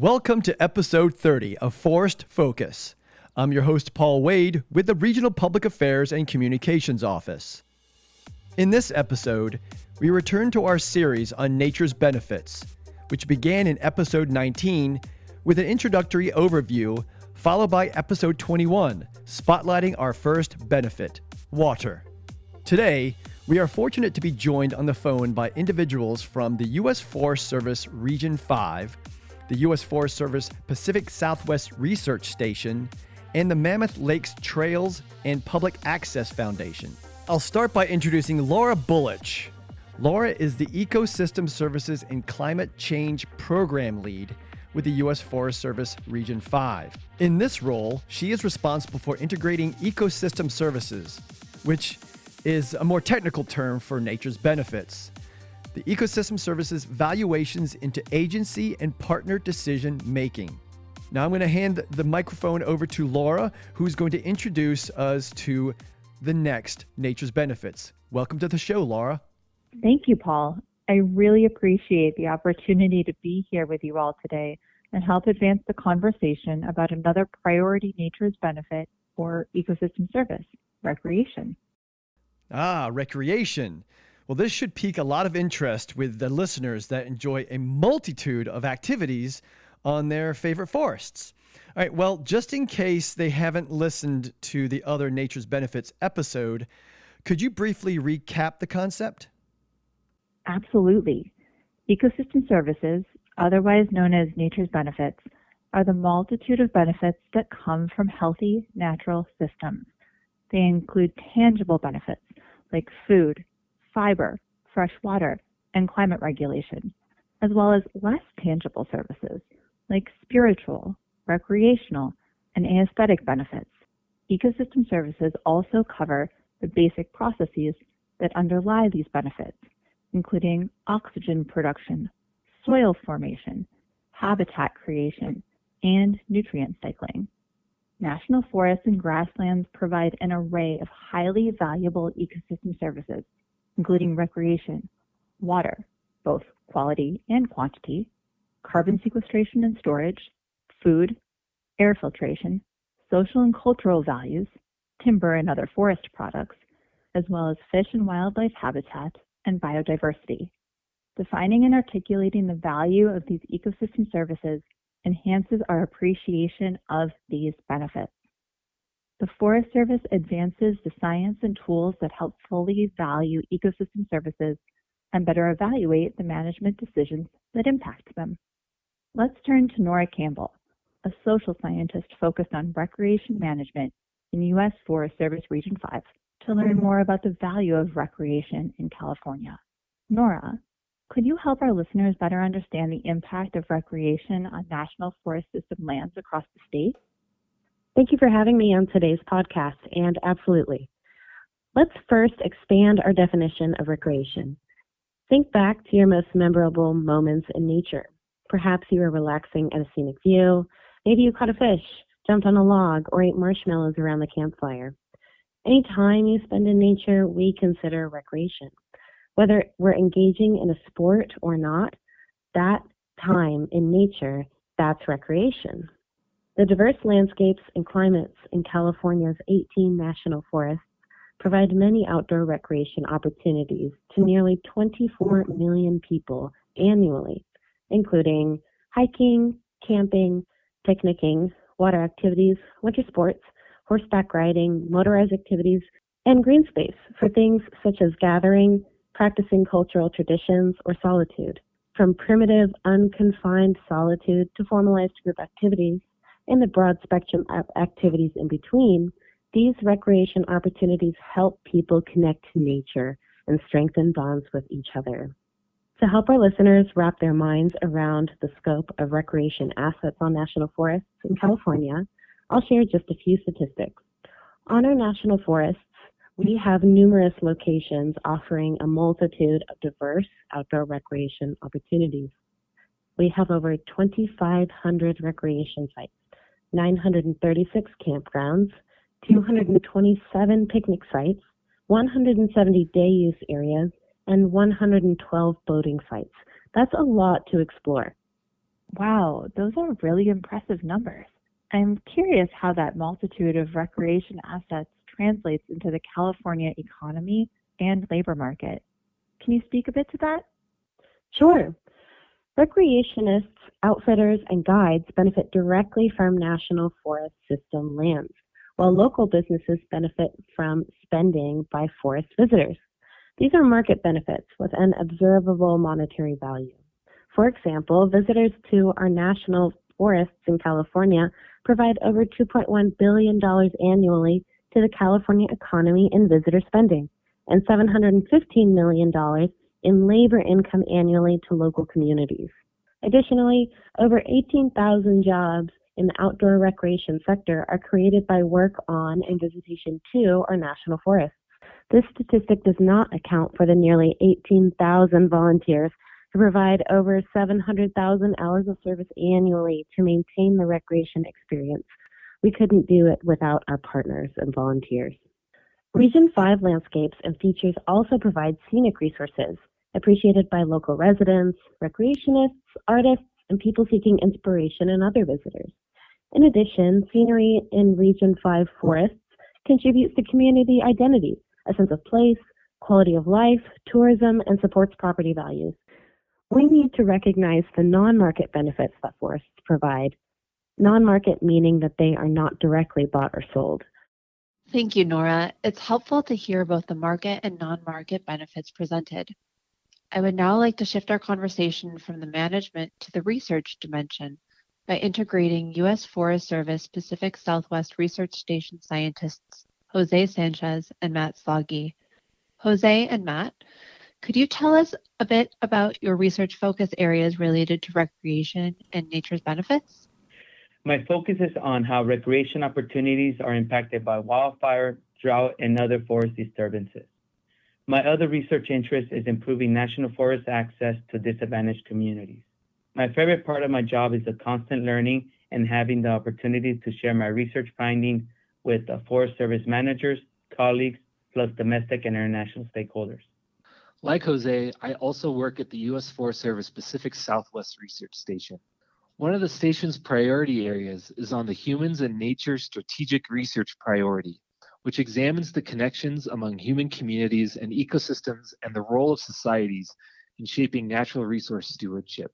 Welcome to episode 30 of Forest Focus. I'm your host, Paul Wade, with the Regional Public Affairs and Communications Office. In this episode, we return to our series on nature's benefits, which began in episode 19 with an introductory overview, followed by episode 21, spotlighting our first benefit, water. Today, we are fortunate to be joined on the phone by individuals from the U.S. Forest Service Region 5, the U.S. Forest Service Pacific Southwest Research Station, and the Mammoth Lakes Trails and Public Access Foundation. I'll start by introducing Laura Bullich. Laura is the Ecosystem Services and Climate Change Program Lead with the U.S. Forest Service Region 5. In this role, she is responsible for integrating ecosystem services, which is a more technical term for nature's benefits. The ecosystem services valuations into agency and partner decision making. Now I'm going to hand the microphone over to Laura, who's going to introduce us to the next nature's benefits. Welcome to the show, Laura. Thank you, Paul. I really appreciate the opportunity to be here with you all today and help advance the conversation about another priority nature's benefit for ecosystem service, recreation. Recreation. Well, this should pique a lot of interest with the listeners that enjoy a multitude of activities on their favorite forests. All right, well, just in case they haven't listened to the other Nature's Benefits episode, could you briefly recap the concept? Absolutely. Ecosystem services, otherwise known as nature's benefits, are the multitude of benefits that come from healthy natural systems. They include tangible benefits like food, fiber, fresh water, and climate regulation, as well as less tangible services like spiritual, recreational, and aesthetic benefits. Ecosystem services also cover the basic processes that underlie these benefits, including oxygen production, soil formation, habitat creation, and nutrient cycling. National forests and grasslands provide an array of highly valuable ecosystem services, including recreation, water, both quality and quantity, carbon sequestration and storage, food, air filtration, social and cultural values, timber and other forest products, as well as fish and wildlife habitat and biodiversity. Defining and articulating the value of these ecosystem services enhances our appreciation of these benefits. The Forest Service advances the science and tools that help fully value ecosystem services and better evaluate the management decisions that impact them. Let's turn to Nora Campbell, a social scientist focused on recreation management in U.S. Forest Service Region 5, to learn more about the value of recreation in California. Nora, could you help our listeners better understand the impact of recreation on national forest system lands across the state? Thank you for having me on today's podcast, and absolutely. Let's first expand our definition of recreation. Think back to your most memorable moments in nature. Perhaps you were relaxing at a scenic view, maybe you caught a fish, jumped on a log, or ate marshmallows around the campfire. Any time you spend in nature, we consider recreation. Whether we're engaging in a sport or not, that time in nature, that's recreation. The diverse landscapes and climates in California's 18 national forests provide many outdoor recreation opportunities to nearly 24 million people annually, including hiking, camping, picnicking, water activities, winter sports, horseback riding, motorized activities, and green space for things such as gathering, practicing cultural traditions, or solitude. From primitive, unconfined solitude to formalized group activities, and the broad spectrum of activities in between, these recreation opportunities help people connect to nature and strengthen bonds with each other. To help our listeners wrap their minds around the scope of recreation assets on national forests in California, I'll share just a few statistics. On our national forests, we have numerous locations offering a multitude of diverse outdoor recreation opportunities. We have over 2,500 recreation sites, 936 campgrounds, 227 picnic sites, 170 day use areas, and 112 boating sites. That's a lot to explore. Wow, those are really impressive numbers. I'm curious how that multitude of recreation assets translates into the California economy and labor market. Can you speak a bit to that? Sure. Recreationists, outfitters, and guides benefit directly from National Forest System lands, while local businesses benefit from spending by forest visitors. These are market benefits with an observable monetary value. For example, visitors to our national forests in California provide over $2.1 billion annually to the California economy in visitor spending and $715 million in labor income annually to local communities. Additionally, over 18,000 jobs in the outdoor recreation sector are created by work on and visitation to our national forests. This statistic does not account for the nearly 18,000 volunteers who provide over 700,000 hours of service annually to maintain the recreation experience. We couldn't do it without our partners and volunteers. Region 5 landscapes and features also provide scenic resources appreciated by local residents, recreationists, artists, and people seeking inspiration and other visitors. In addition, scenery in Region 5 forests contributes to community identity, a sense of place, quality of life, tourism, and supports property values. We need to recognize the non-market benefits that forests provide. Non-market meaning that they are not directly bought or sold. Thank you, Nora. It's helpful to hear both the market and non-market benefits presented. I would now like to shift our conversation from the management to the research dimension by integrating U.S. Forest Service Pacific Southwest Research Station scientists Jose Sanchez and Matt Sloggy. Jose and Matt, could you tell us a bit about your research focus areas related to recreation and nature's benefits? My focus is on how recreation opportunities are impacted by wildfire, drought, and other forest disturbances. My other research interest is improving national forest access to disadvantaged communities. My favorite part of my job is the constant learning and having the opportunity to share my research findings with the Forest Service managers, colleagues, plus domestic and international stakeholders. Like Jose, I also work at the U.S. Forest Service Pacific Southwest Research Station. One of the station's priority areas is on the Humans and Nature Strategic Research Priority, which examines the connections among human communities and ecosystems and the role of societies in shaping natural resource stewardship.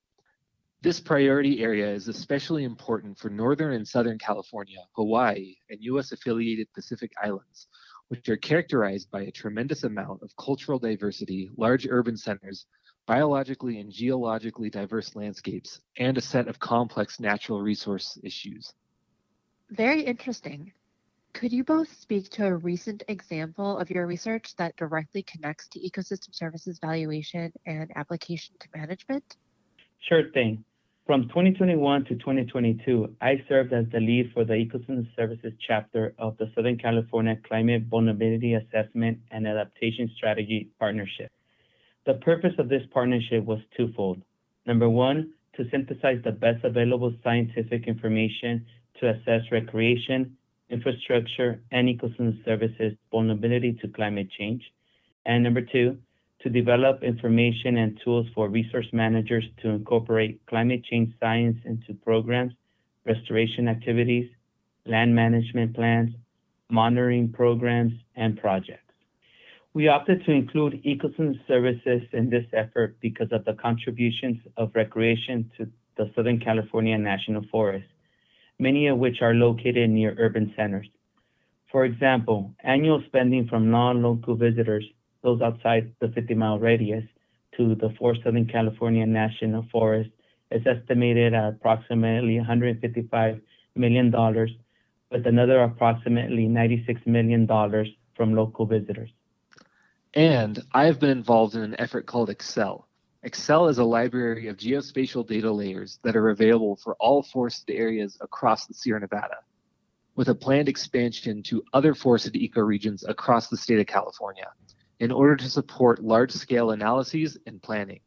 This priority area is especially important for Northern and Southern California, Hawaii, and U.S.-affiliated Pacific Islands, which are characterized by a tremendous amount of cultural diversity, large urban centers, biologically and geologically diverse landscapes, and a set of complex natural resource issues. Very interesting. Could you both speak to a recent example of your research that directly connects to ecosystem services valuation and application to management? Sure thing. From 2021 to 2022, I served as the lead for the Ecosystem Services chapter of the Southern California Climate Vulnerability Assessment and Adaptation Strategy Partnership. The purpose of this partnership was twofold. Number one, to synthesize the best available scientific information to assess recreation, infrastructure, and ecosystem services vulnerability to climate change. And number two, to develop information and tools for resource managers to incorporate climate change science into programs, restoration activities, land management plans, monitoring programs, and projects. We opted to include ecosystem services in this effort because of the contributions of recreation to the Southern California National Forest, many of which are located near urban centers. For example, annual spending from non-local visitors, those outside the 50-mile radius, to the 4 Southern California National Forest is estimated at approximately $155 million, with another approximately $96 million from local visitors. And I've been involved in an effort called Excel. Excel is a library of geospatial data layers that are available for all forested areas across the Sierra Nevada, with a planned expansion to other forested ecoregions across the state of California in order to support large-scale analyses and planning.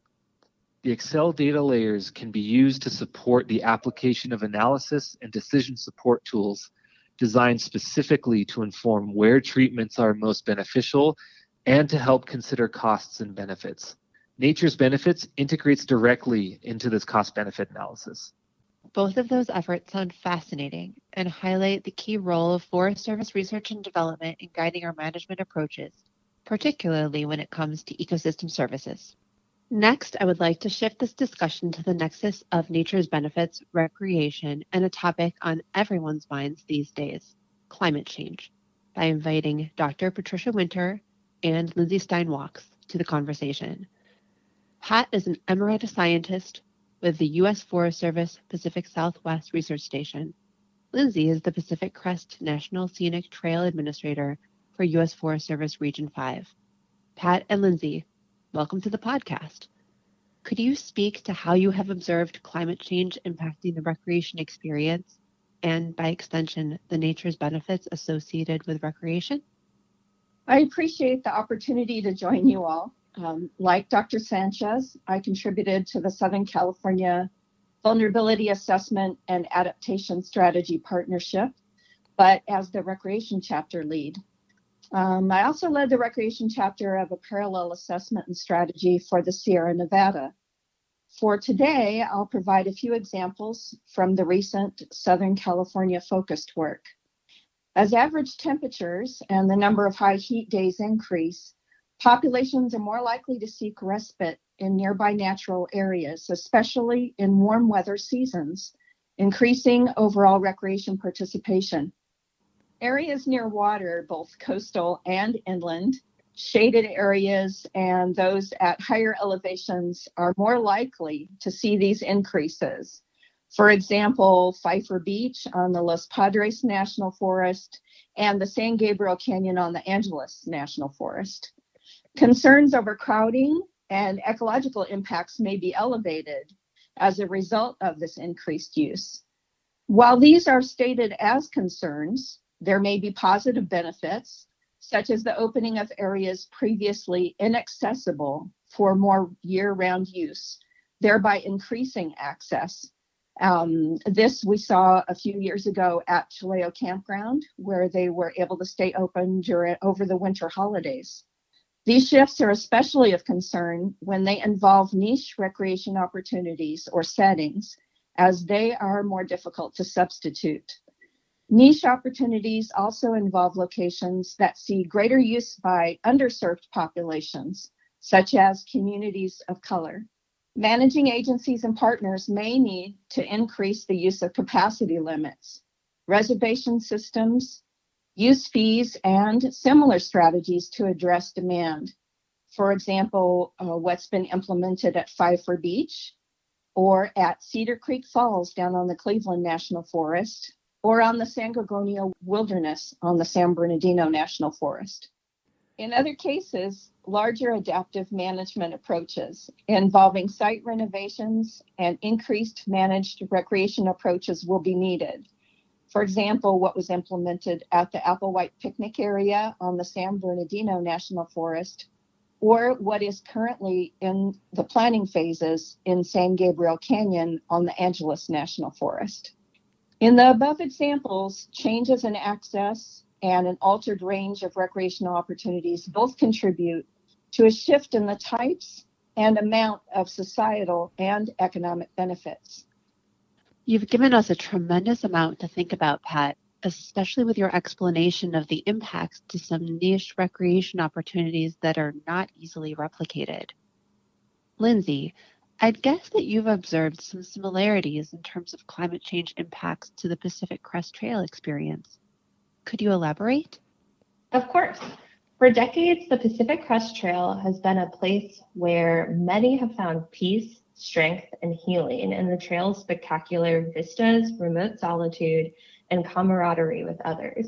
The Excel data layers can be used to support the application of analysis and decision support tools designed specifically to inform where treatments are most beneficial and to help consider costs and benefits. Nature's Benefits integrates directly into this cost-benefit analysis. Both of those efforts sound fascinating and highlight the key role of Forest Service research and development in guiding our management approaches, particularly when it comes to ecosystem services. Next, I would like to shift this discussion to the nexus of nature's benefits, recreation, and a topic on everyone's minds these days, climate change, by inviting Dr. Patricia Winter and Lindsay Stein-Walks to the conversation. Pat is an emeritus scientist with the U.S. Forest Service Pacific Southwest Research Station. Lindsay is the Pacific Crest National Scenic Trail Administrator for U.S. Forest Service Region 5. Pat and Lindsay, welcome to the podcast. Could you speak to how you have observed climate change impacting the recreation experience and, by extension, the nature's benefits associated with recreation? I appreciate the opportunity to join you all. Like Dr. Sanchez, I contributed to the Southern California Vulnerability Assessment and Adaptation Strategy Partnership, but as the recreation chapter lead. I also led the recreation chapter of a parallel assessment and strategy for the Sierra Nevada. For today, I'll provide a few examples from the recent Southern California focused work. As average temperatures and the number of high heat days increase, populations are more likely to seek respite in nearby natural areas, especially in warm weather seasons, increasing overall recreation participation. Areas near water, both coastal and inland, shaded areas, and those at higher elevations are more likely to see these increases. For example, Pfeiffer Beach on the Los Padres National Forest and the San Gabriel Canyon on the Angeles National Forest. Concerns over crowding and ecological impacts may be elevated as a result of this increased use. While these are stated as concerns, there may be positive benefits, such as the opening of areas previously inaccessible for more year-round use, thereby increasing access. This we saw a few years ago at Chileo Campground, where they were able to stay open over the winter holidays. These shifts are especially of concern when they involve niche recreation opportunities or settings, as they are more difficult to substitute. Niche opportunities also involve locations that see greater use by underserved populations, such as communities of color. Managing agencies and partners may need to increase the use of capacity limits, reservation systems, use fees, and similar strategies to address demand. For example, what's been implemented at Pfeiffer Beach, or at Cedar Creek Falls down on the Cleveland National Forest, or on the San Gorgonio Wilderness on the San Bernardino National Forest. In other cases, larger adaptive management approaches involving site renovations and increased managed recreation approaches will be needed. For example, what was implemented at the Applewhite Picnic area on the San Bernardino National Forest, or what is currently in the planning phases in San Gabriel Canyon on the Angeles National Forest. In the above examples, changes in access and an altered range of recreational opportunities both contribute to a shift in the types and amount of societal and economic benefits. You've given us a tremendous amount to think about, Pat, especially with your explanation of the impacts to some niche recreation opportunities that are not easily replicated. Lindsay, I'd guess that you've observed some similarities in terms of climate change impacts to the Pacific Crest Trail experience. Could you elaborate? Of course. For decades, the Pacific Crest Trail has been a place where many have found peace, strength, and healing in the trail's spectacular vistas, remote solitude, and camaraderie with others.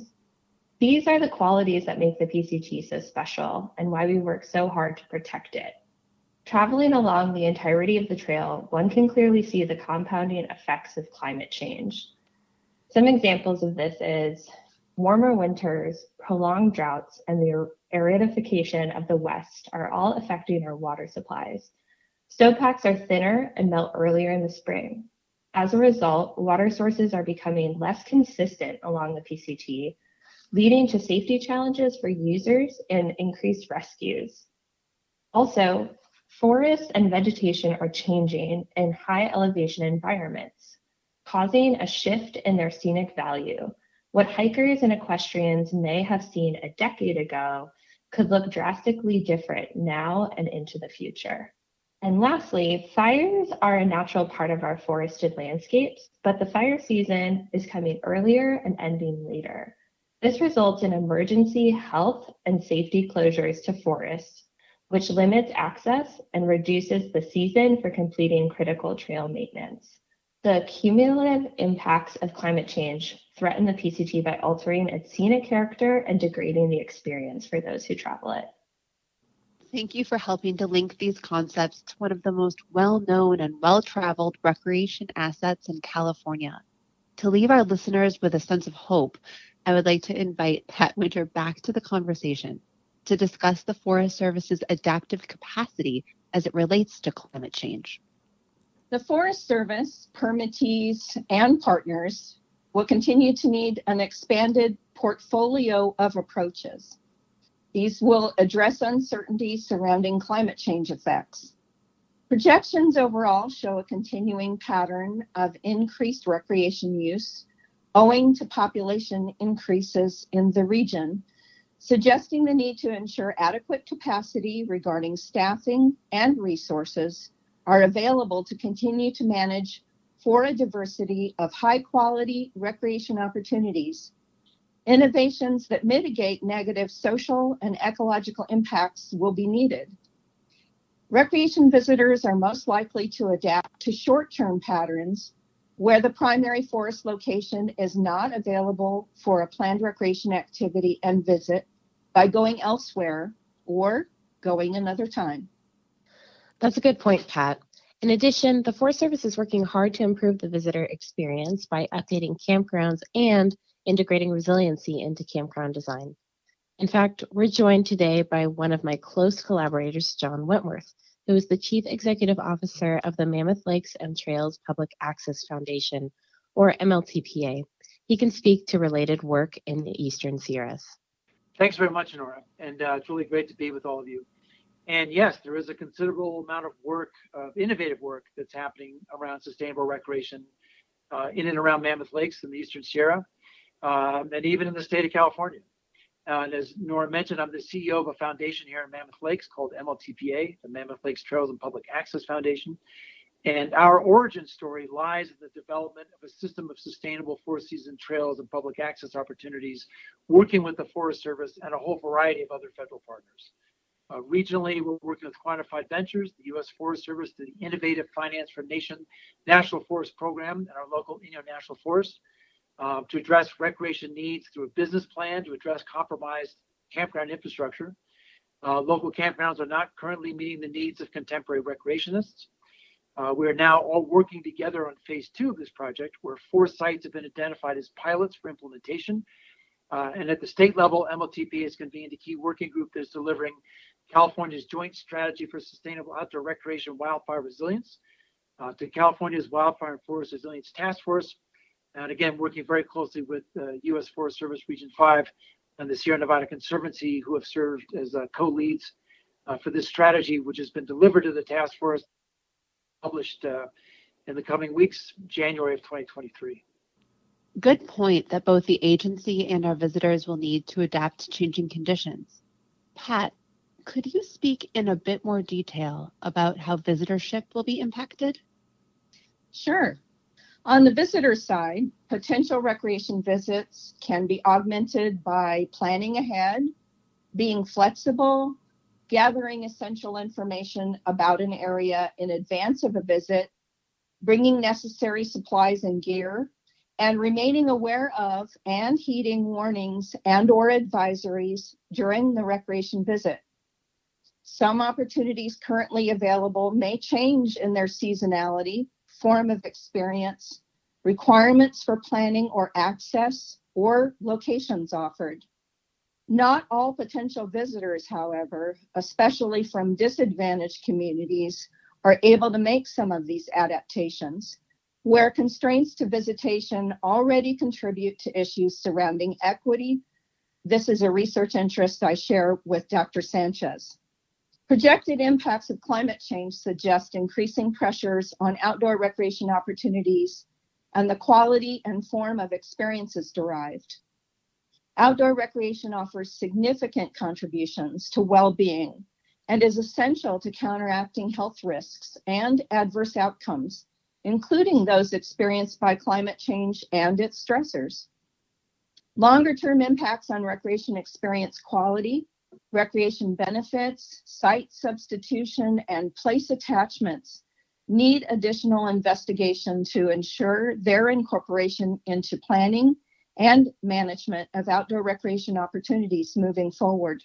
These are the qualities that make the PCT so special and why we work so hard to protect it. Traveling along the entirety of the trail, one can clearly see the compounding effects of climate change. Some examples of this is warmer winters, prolonged droughts, and the aridification of the West are all affecting our water supplies. Snowpacks are thinner and melt earlier in the spring. As a result, water sources are becoming less consistent along the PCT, leading to safety challenges for users and increased rescues. Also, forests and vegetation are changing in high elevation environments, causing a shift in their scenic value. What hikers and equestrians may have seen a decade ago could look drastically different now and into the future. And lastly, fires are a natural part of our forested landscapes, but the fire season is coming earlier and ending later. This results in emergency health and safety closures to forests, which limits access and reduces the season for completing critical trail maintenance. The cumulative impacts of climate change threaten the PCT by altering its scenic character and degrading the experience for those who travel it. Thank you for helping to link these concepts to one of the most well-known and well-traveled recreation assets in California. To leave our listeners with a sense of hope, I would like to invite Pat Winter back to the conversation to discuss the Forest Service's adaptive capacity as it relates to climate change. The Forest Service, permittees, and partners will continue to need an expanded portfolio of approaches. These will address uncertainties surrounding climate change effects. Projections overall show a continuing pattern of increased recreation use owing to population increases in the region, suggesting the need to ensure adequate capacity regarding staffing and resources are available to continue to manage for a diversity of high-quality recreation opportunities. Innovations that mitigate negative social and ecological impacts will be needed. Recreation visitors are most likely to adapt to short-term patterns where the primary forest location is not available for a planned recreation activity and visit by going elsewhere or going another time. That's a good point, Pat. In addition, the Forest Service is working hard to improve the visitor experience by updating campgrounds and integrating resiliency into campground design. In fact, we're joined today by one of my close collaborators, John Wentworth, who is the Chief Executive Officer of the Mammoth Lakes and Trails Public Access Foundation, or MLTPA. He can speak to related work in the Eastern Sierras. Thanks very much, Nora, and it's really great to be with all of you. And yes, there is a considerable amount of work, innovative work that's happening around sustainable recreation in and around Mammoth Lakes in the Eastern Sierra, and even in the state of California. And as Nora mentioned, I'm the CEO of a foundation here in Mammoth Lakes called MLTPA, the Mammoth Lakes Trails and Public Access Foundation. And our origin story lies in the development of a system of sustainable four-season trails and public access opportunities, working with the Forest Service and a whole variety of other federal partners. Regionally, we're working with Quantified Ventures, the U.S. Forest Service, the Innovative Finance for Nation National Forest Program, and our local Inyo National Forest to address recreation needs through a business plan to address compromised campground infrastructure. Local campgrounds are not currently meeting the needs of contemporary recreationists. We are now all working together on phase 2 of this project, where 4 sites have been identified as pilots for implementation. And at the state level, MLTP has convened a key working group that is delivering California's Joint Strategy for Sustainable Outdoor Recreation Wildfire Resilience to California's Wildfire and Forest Resilience Task Force. And again, working very closely with the U.S. Forest Service Region 5 and the Sierra Nevada Conservancy, who have served as co-leads for this strategy, which has been delivered to the task force, published in the coming weeks, January of 2023. Good point that both the agency and our visitors will need to adapt to changing conditions. Pat, could you speak in a bit more detail about how visitorship will be impacted? Sure. On the visitor side, potential recreation visits can be augmented by planning ahead, being flexible, gathering essential information about an area in advance of a visit, bringing necessary supplies and gear, and remaining aware of and heeding warnings and/or advisories during the recreation visit. Some opportunities currently available may change in their seasonality, form of experience, requirements for planning or access, or locations offered. Not all potential visitors, however, especially from disadvantaged communities, are able to make some of these adaptations, where constraints to visitation already contribute to issues surrounding equity. This is a research interest I share with Dr. Sanchez. Projected impacts of climate change suggest increasing pressures on outdoor recreation opportunities and the quality and form of experiences derived. Outdoor recreation offers significant contributions to well-being and is essential to counteracting health risks and adverse outcomes, including those experienced by climate change and its stressors. Longer-term impacts on recreation experience quality, recreation benefits, site substitution, and place attachments need additional investigation to ensure their incorporation into planning and management of outdoor recreation opportunities moving forward.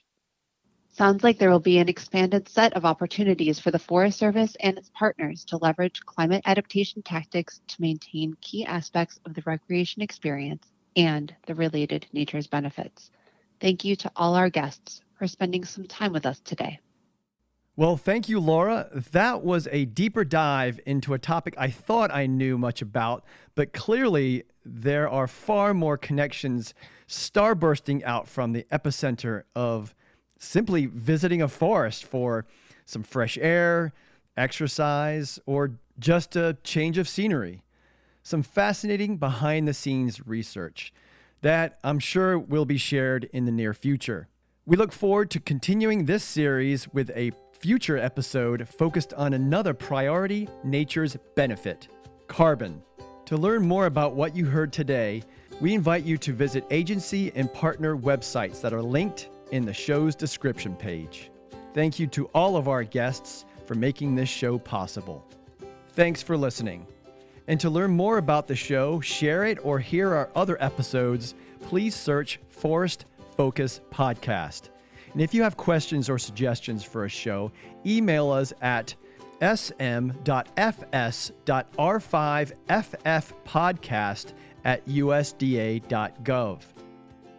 Sounds like there will be an expanded set of opportunities for the Forest Service and its partners to leverage climate adaptation tactics to maintain key aspects of the recreation experience and the related nature's benefits. Thank you to all our guests for spending some time with us today. Well, thank you, Laura. That was a deeper dive into a topic I thought I knew much about, but clearly there are far more connections starbursting out from the epicenter of simply visiting a forest for some fresh air, exercise, or just a change of scenery. Some fascinating behind-the-scenes research that I'm sure will be shared in the near future. We look forward to continuing this series with a future episode focused on another priority nature's benefit, carbon. To learn more about what you heard today, we invite you to visit agency and partner websites that are linked in the show's description page. Thank you to all of our guests for making this show possible. Thanks for listening. And to learn more about the show, share it, or hear our other episodes, please search Forest Focus Podcast. And if you have questions or suggestions for a show, email us at sm.fs.r5ffpodcast@usda.gov.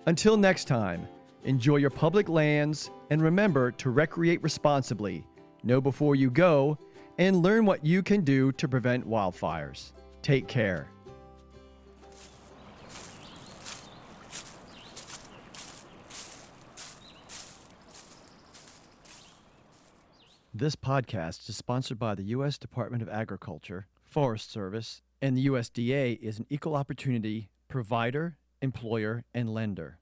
Until next time, enjoy your public lands and remember to recreate responsibly, know before you go, and learn what you can do to prevent wildfires. Take care. This podcast is sponsored by the U.S. Department of Agriculture, Forest Service, and the USDA is an equal opportunity provider, employer, and lender.